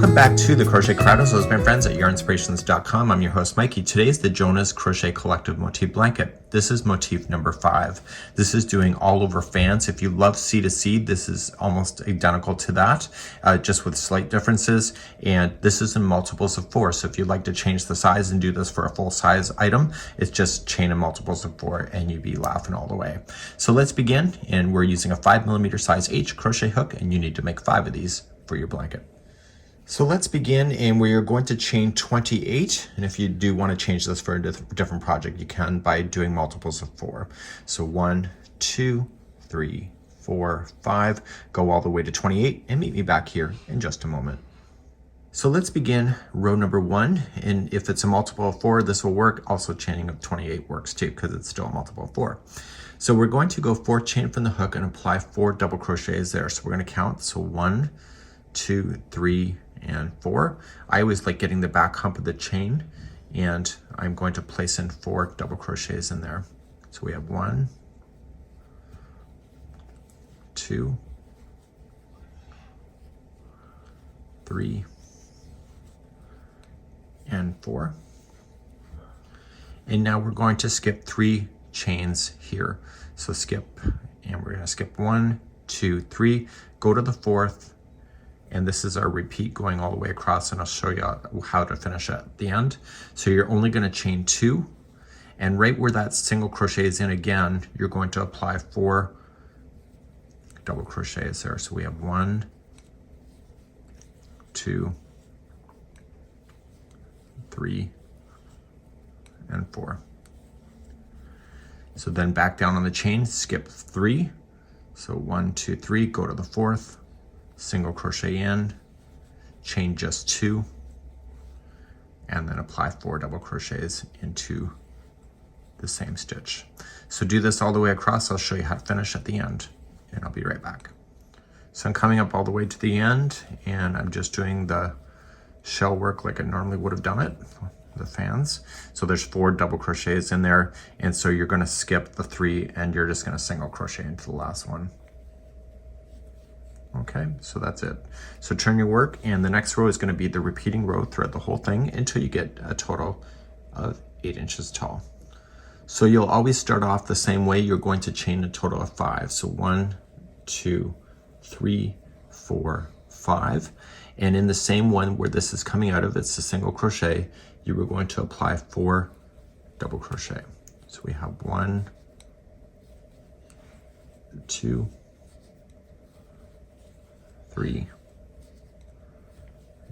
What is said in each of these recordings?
Welcome back to the Crochet Corrados with my friends at Yarnspirations.com. I'm your host Mikey. Today is the Jonah's Crochet Collective Motif Blanket. This is motif number 5. This is doing all over fans. If you love seed to seed, this is almost identical to that, just with slight differences. And this is in multiples of 4. So if you'd like to change the size and do this for a full size item, it's just chain in multiples of 4 and you'd be laughing all the way. So let's begin. And we're using a 5mm size H crochet hook, and you need to make 5 of these for your blanket. So let's begin, and we are going to chain 28, and if you do want to change this for a different project, you can by doing multiples of 4. So 1, 2, 3, 4, 5, go all the way to 28, and meet me back here in just a moment. So let's begin row number 1, and if it's a multiple of 4, this will work. Also chaining of 28 works too, because it's still a multiple of 4. So we're going to go 4 chain from the hook and apply 4 double crochets there. So we're going to count, so 1, 2, 3, and 4. I always like getting the back hump of the chain, and I'm going to place in 4 double crochets in there. So we have 1, 2, 3, and 4. And now we're going to skip 3 chains here. So skip, and we're going to skip 1, 2, 3, go to the 4th, and this is our repeat going all the way across, and I'll show you how to finish at the end. So you're only going to chain 2, and right where that single crochet is in again, you're going to apply 4 double crochets there. So we have 1, 2, 3, and 4. So then back down on the chain, skip 3. So 1, 2, 3, go to the 4th, single crochet in, chain just 2, and then apply 4 double crochets into the same stitch. So do this all the way across. I'll show you how to finish at the end, and I'll be right back. So I'm coming up all the way to the end, and I'm just doing the shell work like I normally would have done it, the fans. So there's 4 double crochets in there, and so you're going to skip the 3, and you're just going to single crochet into the last one. Okay, so that's it. So turn your work, and the next row is going to be the repeating row throughout the whole thing until you get a total of 8 inches tall. So you'll always start off the same way. You're going to chain a total of 5. So 1, 2, 3, 4, 5. And in the same one where this is coming out of, it's a single crochet, you were going to apply 4 double crochet. So we have 1, 2, 3,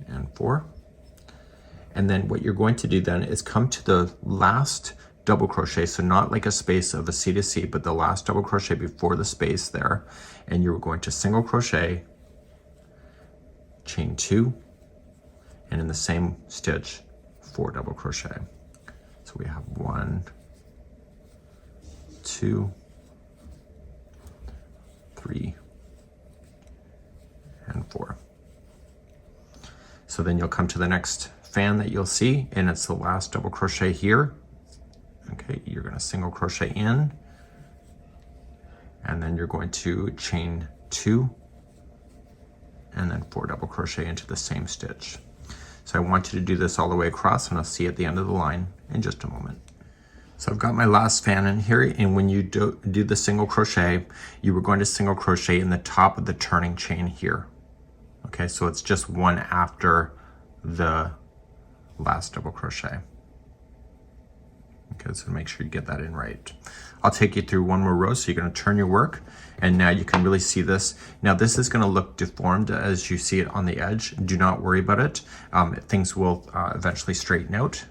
and 4. And then what you're going to do then is come to the last double crochet, so not like a space of a C to C, but the last double crochet before the space there, and you're going to single crochet, chain 2, and in the same stitch 4 double crochet. So we have 1, 2, 3, and 4. So then you'll come to the next fan that you'll see, and it's the last double crochet here. Okay, you're going to single crochet in, and then you're going to chain 2, and then 4 double crochet into the same stitch. So I want you to do this all the way across, and I'll see you at the end of the line in just a moment. So I've got my last fan in here, and when you do the single crochet, you were going to single crochet in the top of the turning chain here. Okay, so it's just one after the last double crochet. Okay, so make sure you get that in right. I'll take you through one more row. So you're going to turn your work, and now you can really see this. Now this is going to look deformed as you see it on the edge. Do not worry about it. Things will eventually straighten out,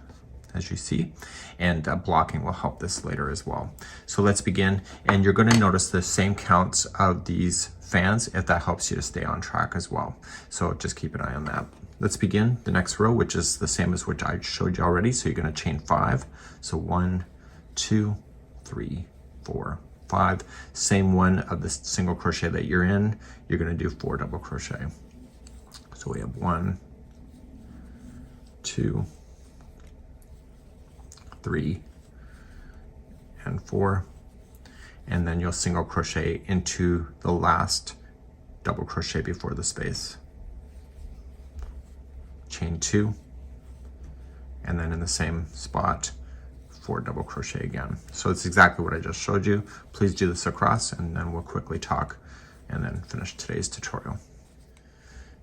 as you see, and blocking will help this later as well. So let's begin, and you're going to notice the same counts of these fans if that helps you to stay on track as well. So just keep an eye on that. Let's begin the next row, which is the same as which I showed you already. So you're going to chain 5. So 1, 2, 3, 4, 5. Same one of the single crochet that you're in, you're going to do 4 double crochet. So we have 1, 2, 3, and 4, and then you'll single crochet into the last double crochet before the space. chain 2, and then in the same spot 4 double crochet again. So it's exactly what I just showed you. Please do this across, and then we'll quickly talk and then finish today's tutorial.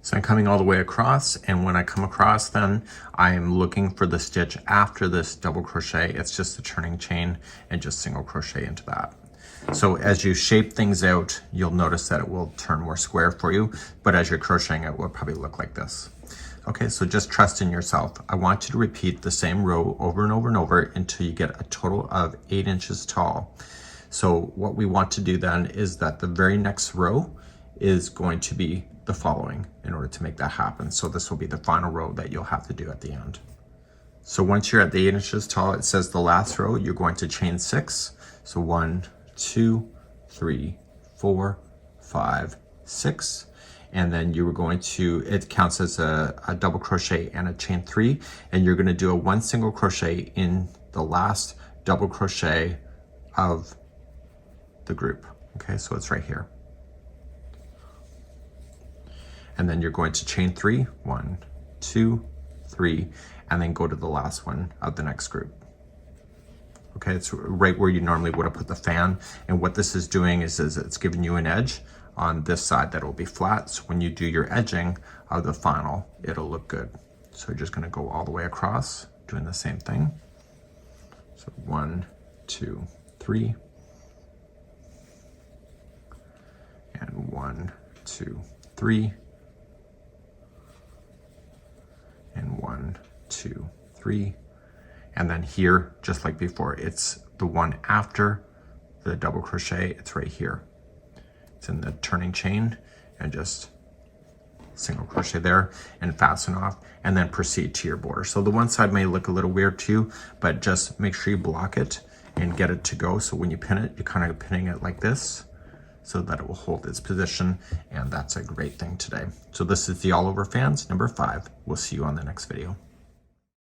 So I'm coming all the way across, and when I come across, then I am looking for the stitch after this double crochet. It's just a turning chain and just single crochet into that. So as you shape things out, you'll notice that it will turn more square for you, but as you're crocheting it will probably look like this. Okay, so just trust in yourself. I want you to repeat the same row over and over and over until you get a total of 8 inches tall. So what we want to do then is that the very next row is going to be the following in order to make that happen. So this will be the final row that you'll have to do at the end. So once you're at the 8 inches tall, it says the last row, you're going to chain 6. So 1, 2, 3, 4, 5, 6. And then you were going to, it counts as a double crochet and a chain 3. And you're going to do a 1 single crochet in the last double crochet of the group. Okay, so it's right here. And then you're going to chain 3, 1, 2, 3, and then go to the last one of the next group. Okay, it's right where you normally would have put the fan. And what this is doing is it's giving you an edge on this side that will be flat. So when you do your edging of the final, it'll look good. So you're just gonna go all the way across, doing the same thing. So 1, 2, 3, and 1, 2, 3, and 1, 2, 3, and then here, just like before, it's the one after the double crochet. It's right here. It's in the turning chain, and just single crochet there and fasten off, and then proceed to your border. So the one side may look a little weird to you, but just make sure you block it and get it to go. So when you pin it, you're kind of pinning it like this, so that it will hold its position, and that's a great thing today. So this is the all over fans number 5. We'll see you on the next video.